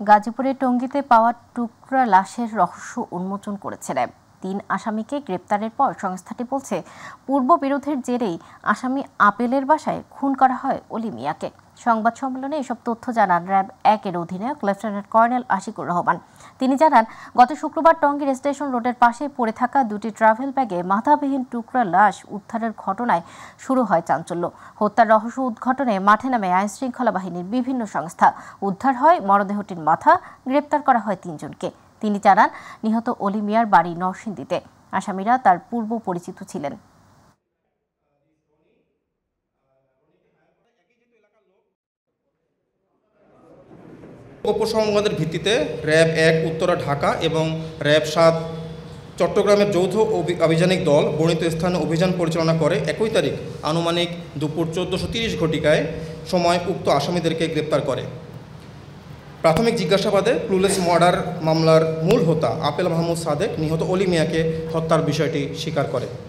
গাজীপুরের টঙ্গীতে পাওয়া টুকরা লাশের রহস্য উন্মোচন করেছে র্যাব। ৩ আসামিকে গ্রেপ্তারের পর সংস্থাটি বলছে, পূর্ব বিরোধের জেরেই আসামি আপেলের বাসায় খুন করা হয় অলি মিয়াকে। সংবাদ সম্মেলনে এসব তথ্য জানান র্যাব ১-এর অধিনায়ক লেফটেন্যান্ট কর্নেল আশিকুর রহমান। তিনি জানান, গত শুক্রবার টঙ্গীর স্টেশন রোডের পাশে পড়ে থাকা 2টি ট্রাভেল ব্যাগে মাথাবিহীন টুকরা লাশ উদ্ধারের ঘটনায় শুরু হয় চাঞ্চল্য। হত্যার রহস্য উদ্ঘাটনে মাঠে নামে আইনশৃঙ্খলা বাহিনীর বিভিন্ন সংস্থা। উদ্ধার হয় মরদেহটির মাথা, গ্রেপ্তার করা হয় 3 জনকে। তিনি জানান, নিহত অলি মিয়ার বাড়ি নরসিংদীতে। আসামিরা তার পূর্ব পরিচিত ছিলেন। উপসংবাদের ভিত্তিতে র্যাব ১ উত্তরা ঢাকা এবং র্যাব ৭ চট্টগ্রামের যৌথ আভিযানিক দল বর্ণিত স্থানে অভিযান পরিচালনা করে একই তারিখ আনুমানিক দুপুর 14:30 ঘটিকায় সময় উক্ত আসামিদেরকে গ্রেপ্তার করে। প্রাথমিক জিজ্ঞাসাবাদে ক্লুলেস মার্ডার মামলার মূল হোতা আপেল মাহমুদ সাদেক নিহত অলি মিয়াকে হত্যার বিষয়টি স্বীকার করে।